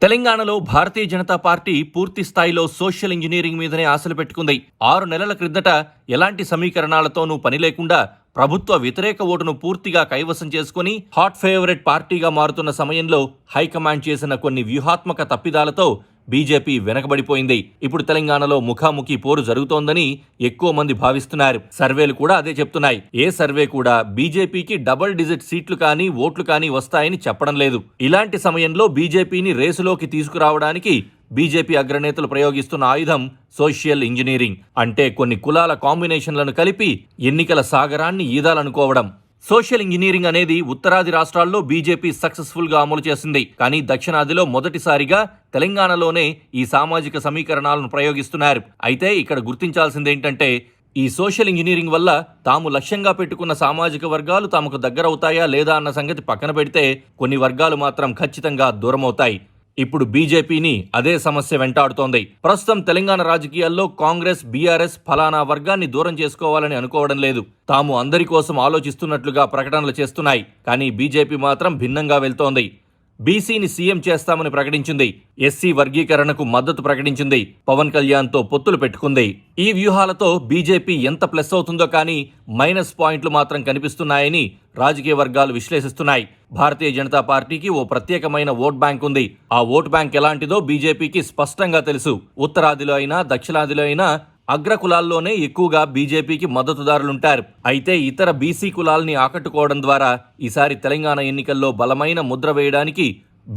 తెలంగాణలో భారతీయ జనతా పార్టీ పూర్తి స్థాయిలో సోషల్ ఇంజనీరింగ్ మీదనే ఆశలు పెట్టుకుంది. 6 నెలల క్రిందట ఎలాంటి సమీకరణాలతోనూ పని లేకుండా ప్రభుత్వ వ్యతిరేక ఓటును పూర్తిగా కైవసం చేసుకుని హాట్ ఫేవరెట్ పార్టీగా మారుతున్న సమయంలో హైకమాండ్ చేసిన కొన్ని వ్యూహాత్మక తప్పిదాలతో బీజేపీ వెనకబడిపోయింది. ఇప్పుడు తెలంగాణలో ముఖాముఖి పోరు జరుగుతోందని ఎక్కువ మంది భావిస్తున్నారు. సర్వేలు కూడా అదే చెప్తున్నాయి. ఏ సర్వే కూడా బీజేపీకి డబుల్ డిజిట్ సీట్లు కానీ ఓట్లు కానీ వస్తాయని చెప్పడం లేదు. ఇలాంటి సమయంలో బీజేపీని రేసులోకి తీసుకురావడానికి బీజేపీ అగ్రనేతలు ప్రయోగిస్తున్న ఆయుధం సోషల్ ఇంజనీరింగ్. అంటే కొన్ని కులాల కాంబినేషన్లను కలిపి ఎన్నికల సాగరాన్ని ఈదాలనుకోవడం. సోషల్ ఇంజనీరింగ్ అనేది ఉత్తరాది రాష్ట్రాల్లో బీజేపీ సక్సెస్ఫుల్ గా అమలు చేసింది. కానీ దక్షిణాదిలో మొదటిసారిగా తెలంగాణలోనే ఈ సామాజిక సమీకరణాలను ప్రయోగిస్తున్నారు. అయితే ఇక్కడ గుర్తించాల్సిందేంటంటే ఈ సోషల్ ఇంజనీరింగ్ వల్ల తాము లక్ష్యంగా పెట్టుకున్న సామాజిక వర్గాలు తమకు దగ్గరవుతాయా లేదా అన్న సంగతి పక్కన పెడితే కొన్ని వర్గాలు మాత్రం ఖచ్చితంగా దూరమవుతాయి. ఇప్పుడు బీజేపీని అదే సమస్య వెంటాడుతోంది. ప్రస్తుతం తెలంగాణ రాజకీయాల్లో కాంగ్రెస్, బీఆర్ఎస్ ఫలానా వర్గాన్ని దూరం చేసుకోవాలని అనుకోవడం లేదు. తాము అందరి కోసం ఆలోచిస్తున్నట్లుగా ప్రకటనలు చేస్తున్నాయి. కానీ బీజేపీ మాత్రం భిన్నంగా వెళ్తోంది. బీసీని సీఎం చేస్తామని ప్రకటించింది. ఎస్సీ వర్గీకరణకు మద్దతు ప్రకటించింది. పవన్ కళ్యాణ్తో పొత్తులు పెట్టుకుంది. ఈ వ్యూహాలతో బీజేపీ ఎంత ప్లస్ అవుతుందో కానీ మైనస్ పాయింట్లు మాత్రం కనిపిస్తున్నాయని రాజకీయ వర్గాలు విశ్లేషిస్తున్నాయి. భారతీయ జనతా పార్టీకి ఓ ప్రత్యేకమైన ఓట్ బ్యాంక్ ఉంది. ఆ ఓట్ బ్యాంక్ ఎలాంటిదో బీజేపీకి స్పష్టంగా తెలుసు. ఉత్తరాదిలో అయినా దక్షిణాదిలో అయినా అగ్ర కులాల్లోనే ఎక్కువగా బీజేపీకి మద్దతుదారులుంటారు. అయితే ఇతర బీసీ కులాల్ని ఆకట్టుకోవడం ద్వారా ఈసారి తెలంగాణ ఎన్నికల్లో బలమైన ముద్ర వేయడానికి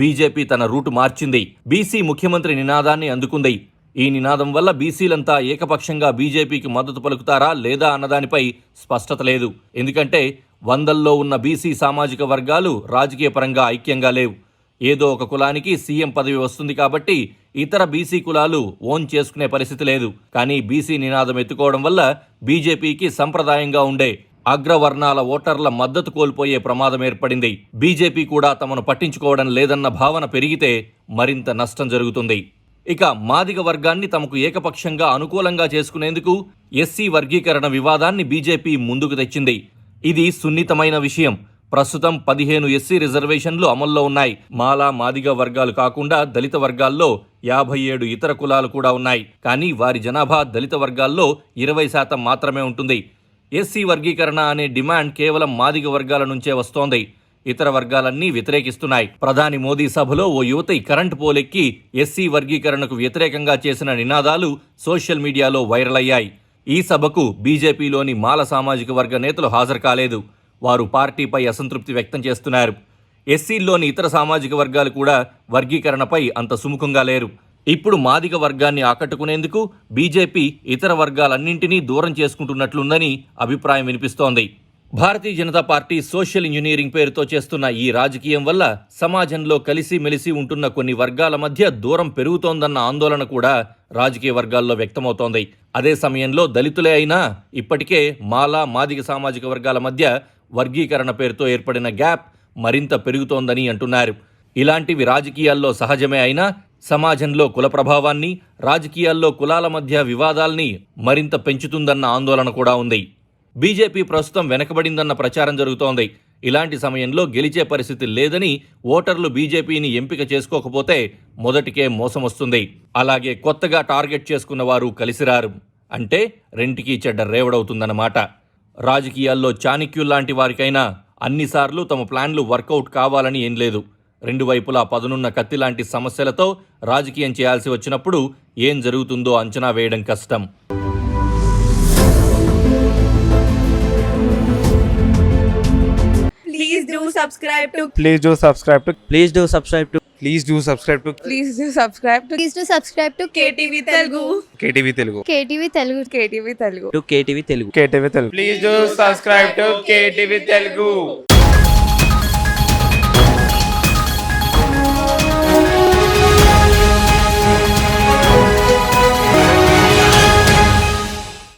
బీజేపీ తన రూటు మార్చింది. బీసీ ముఖ్యమంత్రి నినాదాన్ని అందుకుంది. ఈ నినాదం వల్ల బీసీలంతా ఏకపక్షంగా బీజేపీకి మద్దతు పలుకుతారా లేదా అన్నదానిపై స్పష్టత లేదు. ఎందుకంటే వందల్లో ఉన్న బీసీ సామాజిక వర్గాలు రాజకీయ పరంగా ఐక్యంగా లేవు. ఏదో ఒక కులానికి సీఎం పదవి వస్తుంది కాబట్టి ఇతర బీసీ కులాలు ఓన్ చేసుకునే పరిస్థితి లేదు. కానీ బీసీ నినాదం ఎత్తుకోవడం వల్ల బీజేపీకి సంప్రదాయంగా ఉండే అగ్రవర్ణాల ఓటర్ల మద్దతు కోల్పోయే ప్రమాదం ఏర్పడింది. బీజేపీ కూడా తమను పట్టించుకోవడం లేదన్న భావన పెరిగితే మరింత నష్టం జరుగుతుంది. ఇక మాదిగ వర్గాన్ని తమకు ఏకపక్షంగా అనుకూలంగా చేసుకునేందుకు ఎస్సీ వర్గీకరణ వివాదాన్ని బీజేపీ ముందుకు తెచ్చింది. ఇది సున్నితమైన విషయం. ప్రస్తుతం 15 ఎస్సీ రిజర్వేషన్లు అమల్లో ఉన్నాయి. మాలా, మాదిగ వర్గాలు కాకుండా దళిత వర్గాల్లో 57 ఇతర కులాలు కూడా ఉన్నాయి. కానీ వారి జనాభా దళిత వర్గాల్లో 20% మాత్రమే ఉంటుంది. ఎస్సీ వర్గీకరణ అనే డిమాండ్ కేవలం మాదిగ వర్గాల నుంచే వస్తోంది. ఇతర వర్గాలన్నీ వ్యతిరేకిస్తున్నాయి. ప్రధాని మోదీ సభలో ఓ యువతి కరెంటు పోలెక్కి ఎస్సీ వర్గీకరణకు వ్యతిరేకంగా చేసిన నినాదాలు సోషల్ మీడియాలో వైరల్ అయ్యాయి. ఈ సభకు బీజేపీలోని మాల సామాజిక వర్గ నేతలు హాజరు కాలేదు. వారు పార్టీపై అసంతృప్తి వ్యక్తం చేస్తున్నారు. ఎస్సీల్లోని ఇతర సామాజిక వర్గాలు కూడా వర్గీకరణపై అంత సుముఖంగా లేరు. ఇప్పుడు మాదిగ వర్గాన్ని ఆకట్టుకునేందుకు బీజేపీ ఇతర వర్గాలన్నింటినీ దూరం చేసుకుంటున్నట్లుందని అభిప్రాయం వినిపిస్తోంది. Bharatiya Janata party social engineering పేరుతో చేస్తున్న ఈ రాజకీయం వల్ల సమాజంలో కలిసిమెలిసి ఉంటున్న కొన్ని వర్గాల మధ్య దూరం పెరుగుతోందన్న ఆందోళన కూడా రాజకీయ వర్గాల్లో వ్యక్తమవుతోంది. అదే సమయంలో దళితులే అయినా ఇప్పటికే మాలా, మాదిగ సామాజిక వర్గాల మధ్య వర్గీకరణ పేరుతో ఏర్పడిన గ్యాప్ మరింత పెరుగుతోందని అంటున్నారు. ఇలాంటివి రాజకీయాల్లో సహజమే అయినా సమాజంలో కుల ప్రభావాన్ని, రాజకీయాల్లో కులాల మధ్య వివాదాల్ని మరింత పెంచుతుందన్న ఆందోళన కూడా ఉంది. బీజేపీ ప్రస్తుతం వెనకబడిందన్న ప్రచారం జరుగుతోంది. ఇలాంటి సమయంలో గెలిచే పరిస్థితి లేదని ఓటర్లు బీజేపీని ఎంపిక చేసుకోకపోతే మొదటికే మోసం వస్తుంది. అలాగే కొత్తగా టార్గెట్ చేసుకున్న వారు కలిసిరారు. అంటే రెంటికి చెడ్డ రేవడవుతుందన్నమాట. రాజకీయాల్లో చాణక్యుల్లాంటి వారికైనా అన్నిసార్లు తమ ప్లాన్లు వర్కౌట్ కావాలని ఏం లేదు. రెండు వైపులా పదునున్న కత్తిలాంటి సమస్యలతో రాజకీయం చేయాల్సి వచ్చినప్పుడు ఏం జరుగుతుందో అంచనా వేయడం కష్టం. Please do subscribe to Please do subscribe to Please do subscribe to Please do subscribe to Please do subscribe to Please do subscribe to KTV Telugu. KTV Telugu. KTV Telugu. KTV Telugu. KTV Telugu. KTV Telugu. Please do subscribe to KTV Telugu.